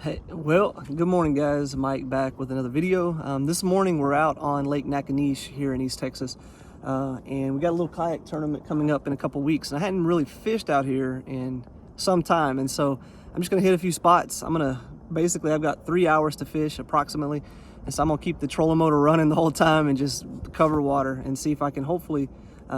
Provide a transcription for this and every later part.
Hey, well, good morning, guys. Mike back with another video. This morning we're out on Lake Naconiche here in East Texas, and we got a little kayak tournament coming up in a couple weeks. And I hadn't really fished out here in some time, and so I'm just gonna hit a few spots. I've got 3 hours to fish approximately, and so I'm gonna keep the trolling motor running the whole time and just cover water and see if I can hopefully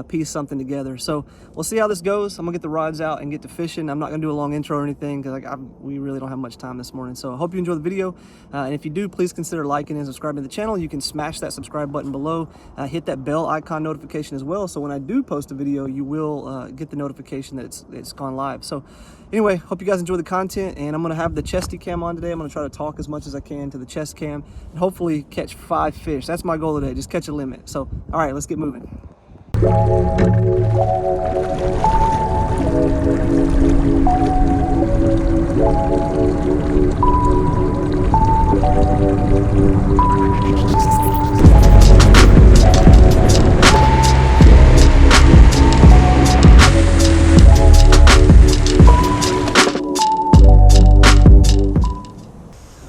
piece something together. So we'll see how this goes. I'm gonna get the rods out and get to fishing. I'm not gonna do a long intro or anything because we really don't have much time this morning. So I hope you enjoy the video. And if you do, please consider liking and subscribing to the channel. You can smash that subscribe button below. Hit that bell icon notification as well. So when I do post a video, you will get the notification that it's gone live. So anyway, hope you guys enjoy the content, and I'm gonna have the chesty cam on today. I'm gonna try to talk as much as I can to the chest cam and hopefully catch 5 fish. That's my goal today, just catch a limit. So, all right, let's get moving. All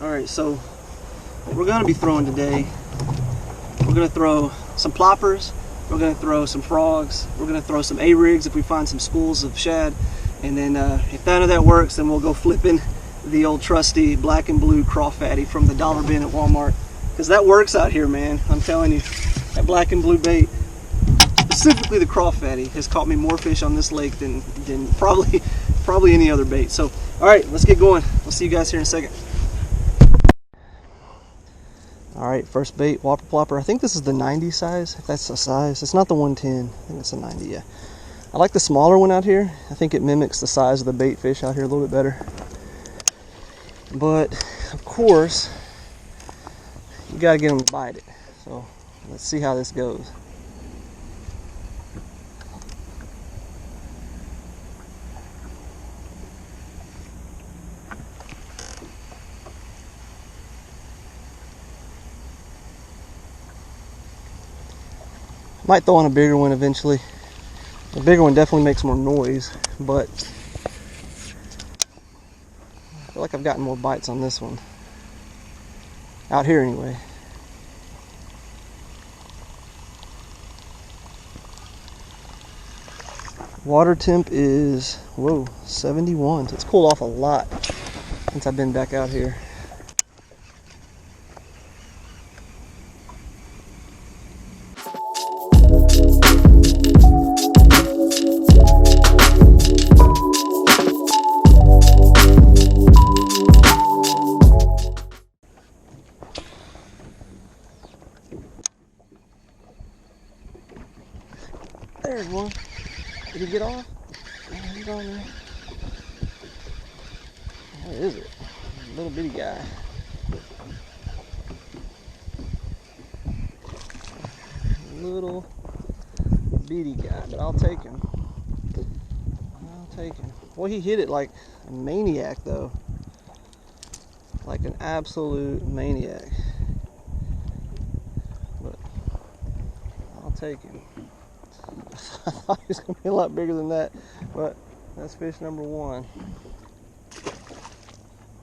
right, so what we're going to be throwing today, we're going to throw some ploppers, we're going to throw some frogs, we're going to throw some A-rigs if we find some schools of shad, and then if none of that works, then we'll go flipping the old trusty black and blue crawfatty from the dollar bin at Walmart, because that works out here, man. I'm telling you, that black and blue bait, specifically the crawfatty, has caught me more fish on this lake than probably any other bait. So all right, let's get going. I'll see you guys here in a second. All right, first bait, whopper plopper. I think this is the 90 size, if that's the size. It's not the 110, I think it's a 90, yeah. I like the smaller one out here. I think it mimics the size of the bait fish out here a little bit better. But, of course, you gotta get them to bite it. So, let's see how this goes. Might throw on a bigger one eventually. The bigger one definitely makes more noise, but I feel like I've gotten more bites on this one. Out here anyway. Water temp is, whoa, 71. So it's cooled off a lot since I've been back out here. There's one. Did he get off? Oh, he's on there. What is it? A little bitty guy. Little bitty guy, but I'll take him. I'll take him. Boy, he hit it like a maniac, though. Like an absolute maniac. But I'll take him. I thought he was going to be a lot bigger than that, but that's fish number one.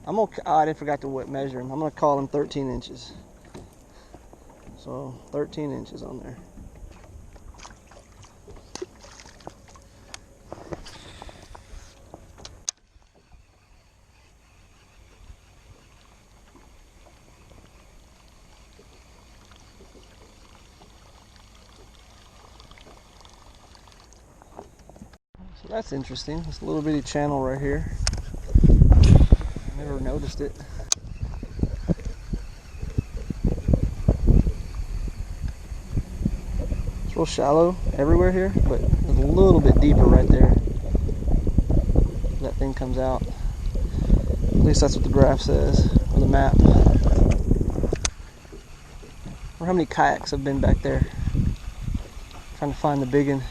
I forgot to measure him. I'm going to call him 13 inches. So 13 inches on there. So that's interesting. This little bitty channel right here. I never noticed it. It's real shallow everywhere here, but it's a little bit deeper right there. That thing comes out. At least that's what the graph says, or the map. Or how many kayaks have been back there. Trying to find the big one.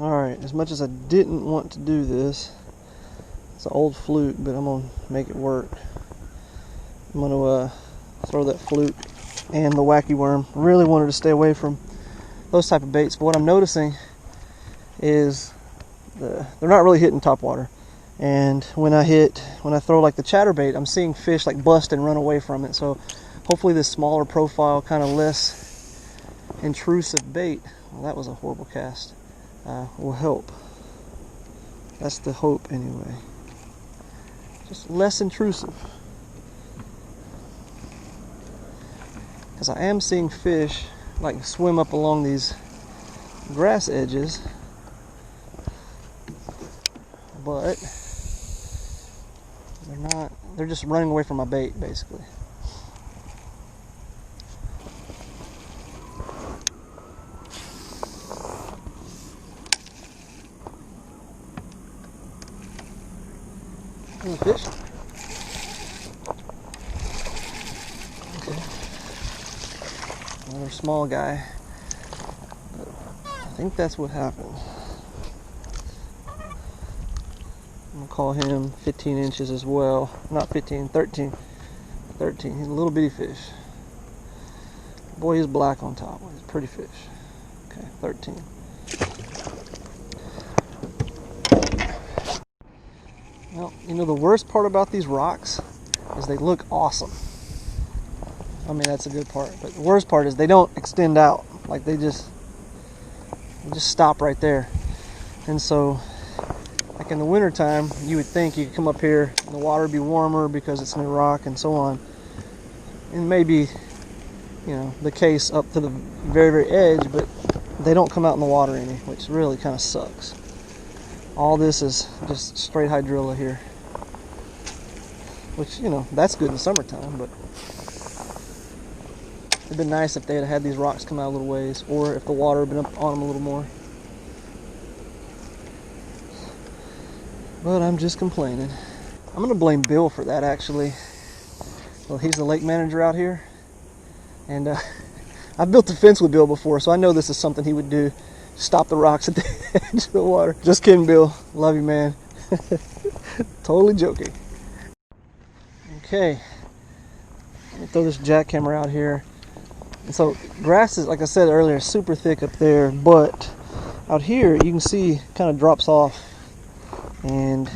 Alright, as much as I didn't want to do this, it's an old fluke, but I'm going to make it work. I'm going to throw that fluke and the wacky worm. Really wanted to stay away from those type of baits, but what I'm noticing is they're not really hitting top water. And when I throw like the chatterbait, I'm seeing fish like bust and run away from it. So hopefully this smaller profile, kind of less intrusive bait, well, that was a horrible cast, will help. That's the hope anyway. Just less intrusive. Because I am seeing fish like swim up along these grass edges, but they're just running away from my bait basically. Fish. Okay. Another small guy. I think that's what happened. I'm gonna call him 15 inches as well. Not 15, 13. 13. He's a little bitty fish. Boy, he's black on top. He's a pretty fish. Okay, 13. Well, you know, the worst part about these rocks is they look awesome. I mean, that's a good part. But the worst part is they don't extend out. Like, they just stop right there. And so, like in the wintertime, you would think you could come up here and the water would be warmer because it's new rock and so on. And maybe, you know, the case up to the very, very edge, but they don't come out in the water any, which really kind of sucks. All this is just straight hydrilla here, which, you know, that's good in the summertime, but it'd been nice if they had had these rocks come out a little ways, or if the water had been up on them a little more. But I'm just complaining. I'm going to blame Bill for that, actually. Well, he's the lake manager out here, and I've built a fence with Bill before, so I know this is something he would do. Stop the rocks at the edge of the water. Just kidding, Bill. Love you, man. Totally joking. Okay. Let me throw this jackhammer out here. And so grass is, like I said earlier, super thick up there, but out here you can see kind of drops off. And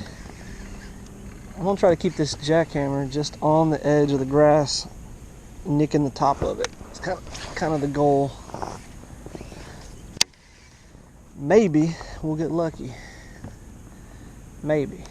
I'm gonna try to keep this jackhammer just on the edge of the grass, nicking the top of it. It's kind of the goal. Maybe we'll get lucky. Maybe.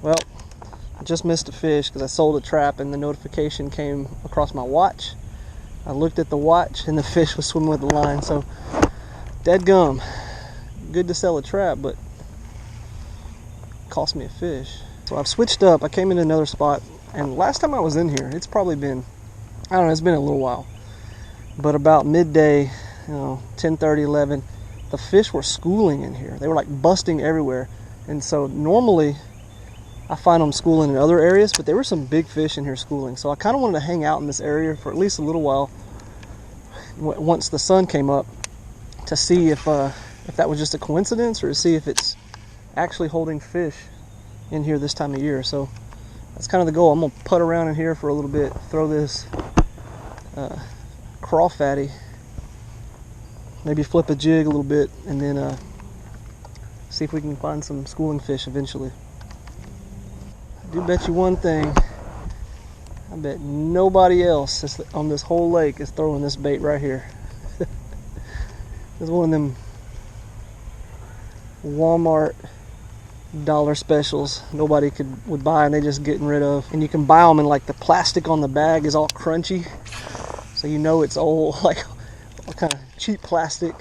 Well, I just missed a fish because I sold a trap and the notification came across my watch. I looked at the watch and the fish was swimming with the line, so dadgum. Good to sell a trap, but it cost me a fish. So I've switched up. I came in another spot, and last time I was in here, it's probably been, I don't know, it's been a little while. But about midday, you know, 10:30, 11, the fish were schooling in here. They were like busting everywhere. And so normally I find them schooling in other areas, but there were some big fish in here schooling. So I kind of wanted to hang out in this area for at least a little while once the sun came up, to see if that was just a coincidence, or to see if it's actually holding fish in here this time of year. So that's kind of the goal. I'm gonna putt around in here for a little bit, throw this craw fatty, maybe flip a jig a little bit, and then see if we can find some schooling fish eventually. I do bet you one thing. I bet nobody else on this whole lake is throwing this bait right here. It's one of them Walmart dollar specials nobody would buy, and they just getting rid of. And you can buy them, and like the plastic on the bag is all crunchy, so you know it's old, like all kind of cheap plastic.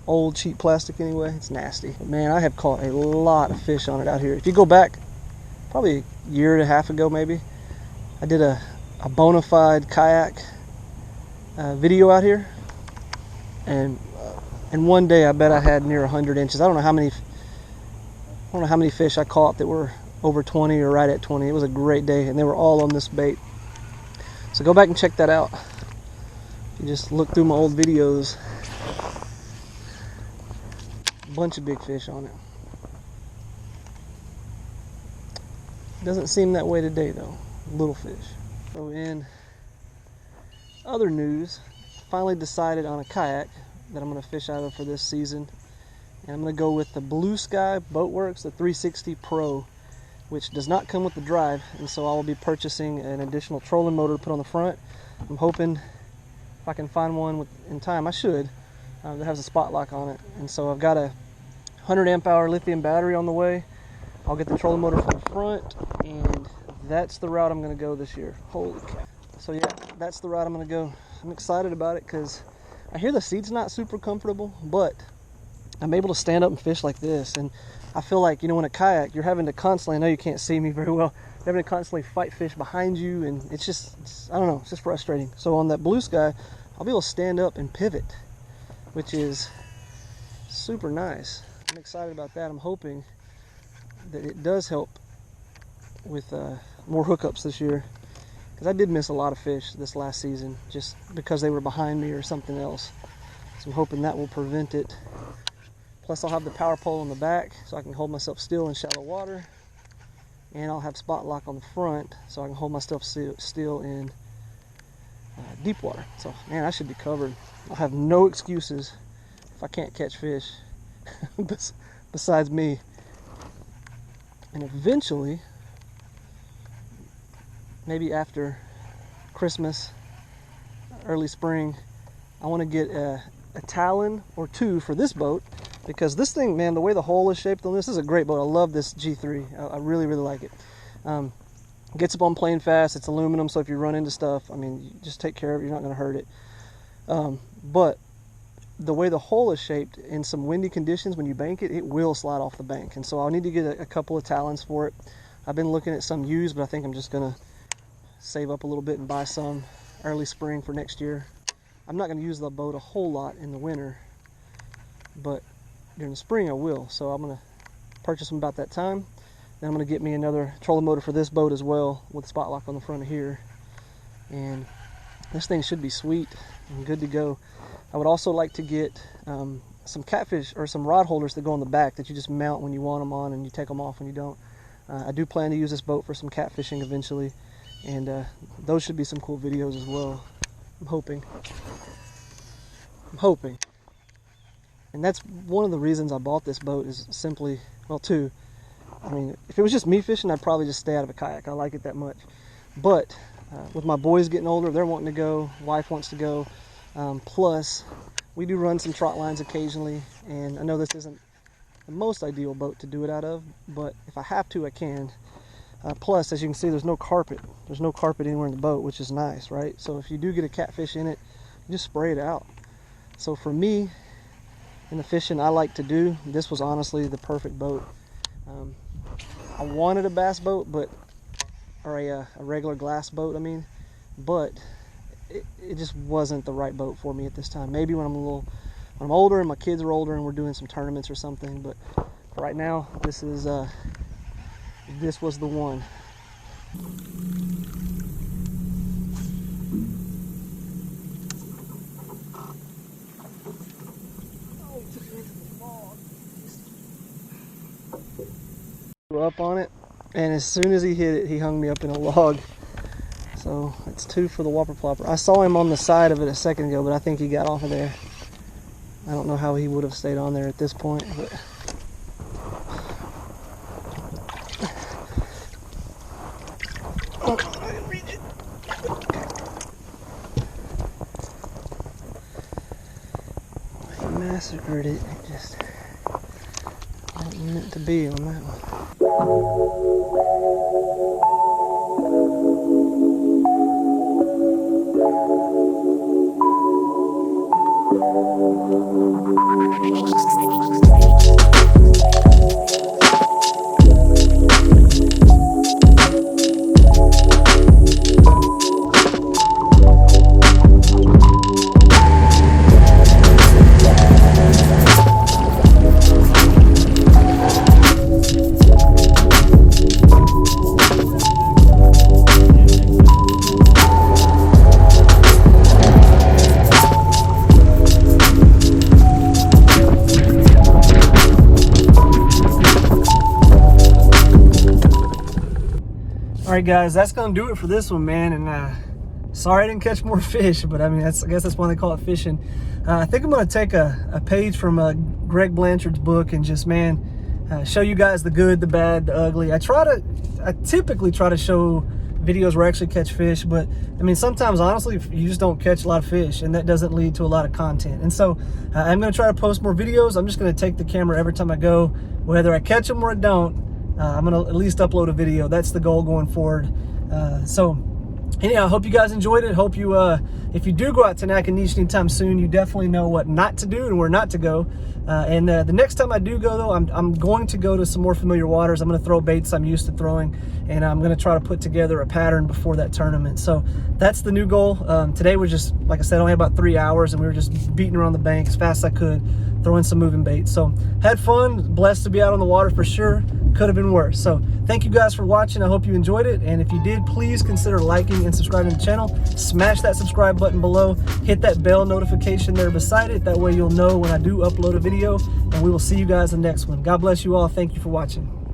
old cheap plastic anyway. It's nasty. But man, I have caught a lot of fish on it out here. If you go back probably a year and a half ago maybe, I did a bona fide kayak video out here, and one day I bet I had near 100 inches. I don't know how many fish I caught that were over 20 or right at 20. It was a great day, and they were all on this bait. So go back and check that out. You just look through my old videos. A bunch of big fish on it. Doesn't seem that way today though. Little fish. So in other news, finally decided on a kayak that I'm going to fish out of for this season. And I'm going to go with the Blue Sky Boatworks, the 360 Pro, which does not come with the drive, and so I will be purchasing an additional trolling motor to put on the front. I'm hoping if I can find one in time, I should, that has a spot lock on it. And so I've got a 100 amp hour lithium battery on the way. I'll get the trolling motor from the front, and that's the route I'm going to go this year. Holy cow. So yeah, that's the route I'm going to go. I'm excited about it because I hear the seat's not super comfortable, but I'm able to stand up and fish like this. And I feel like, you know, in a kayak, you're having to constantly, I know you can't see me very well, you're having to constantly fight fish behind you, and it's I don't know, it's just frustrating. So on that Blue Sky, I'll be able to stand up and pivot, which is super nice. I'm excited about that. I'm hoping that it does help with more hookups this year, because I did miss a lot of fish this last season just because they were behind me or something else. So I'm hoping that will prevent it. Plus I'll have the power pole on the back so I can hold myself still in shallow water, and I'll have spot lock on the front so I can hold myself still in deep water. So man, I should be covered. I'll have no excuses if I can't catch fish besides me. And eventually, maybe after Christmas, early spring, I want to get a Talon or two for this boat, because this thing, man, the way the hull is shaped on this is a great boat. I love this G3. I really, really like it. Gets up on plane fast. It's aluminum, so if you run into stuff, I mean, you just take care of it. You're not going to hurt it. But the way the hull is shaped, in some windy conditions, when you bank it, it will slide off the bank. And so I'll need to get a couple of Talons for it. I've been looking at some used, but I think I'm just going to save up a little bit and buy some early spring for next year. I'm not going to use the boat a whole lot in the winter, but during the spring I will. So I'm going to purchase them about that time. Then I'm going to get me another trolling motor for this boat as well, with spot lock on the front of here. And this thing should be sweet and good to go. I would also like to get some catfish or some rod holders that go on the back that you just mount when you want them on and you take them off when you don't. I do plan to use this boat for some catfishing eventually, and those should be some cool videos as well. I'm hoping. And that's one of the reasons I bought this boat, is simply, well, two. I mean, if it was just me fishing, I'd probably just stay out of a kayak. I like it that much. But with my boys getting older, they're wanting to go, wife wants to go. Plus, we do run some trot lines occasionally, and I know this isn't the most ideal boat to do it out of, but if I have to, I can. Plus, as you can see, there's no carpet. There's no carpet anywhere in the boat, which is nice, right? So if you do get a catfish in it, you just spray it out. So for me, in the fishing I like to do, this was honestly the perfect boat. I wanted a bass boat, or a regular glass boat, I mean, but it just wasn't the right boat for me at this time. Maybe when I'm older and my kids are older and we're doing some tournaments or something, but right now this was the one. Up on it, and as soon as he hit it, he hung me up in a log. So it's two for the whopper plopper. I saw him on the side of it a second ago, but I think he got off of there. I don't know how he would have stayed on there at this point, but oh, I didn't reach it. I massacred it. It just wasn't meant to be on that one. All right, guys, that's gonna do it for this one, man. And sorry I didn't catch more fish, but I mean, I guess that's why they call it fishing. I think I'm gonna take a page from Greg Blanchard's book and just, man, show you guys the good, the bad, the ugly. I typically try to show videos where I actually catch fish, but I mean, sometimes honestly you just don't catch a lot of fish, and that doesn't lead to a lot of content. And so I'm gonna try to post more videos. I'm just gonna take the camera every time I go, whether I catch them or I don't. I'm gonna at least upload a video. That's the goal going forward. So anyhow, I hope you guys enjoyed it. Hope you if you do go out to Naconiche anytime soon, you definitely know what not to do and where not to go. And the next time I do go, though, I'm going to go to some more familiar waters. I'm going to throw baits I'm used to throwing, and I'm going to try to put together a pattern before that tournament. So that's the new goal. Today was just, like I said, only about 3 hours, and we were just beating around the bank as fast as I could, throwing some moving baits. So had fun, blessed to be out on the water for sure. Could have been worse. So thank you guys for watching. I hope you enjoyed it, and if you did, please consider liking and subscribing to the channel. Smash that subscribe button below, hit that bell notification there beside it. That way you'll know when I do upload a video, and we will see you guys in the next one. God bless you all. Thank you for watching.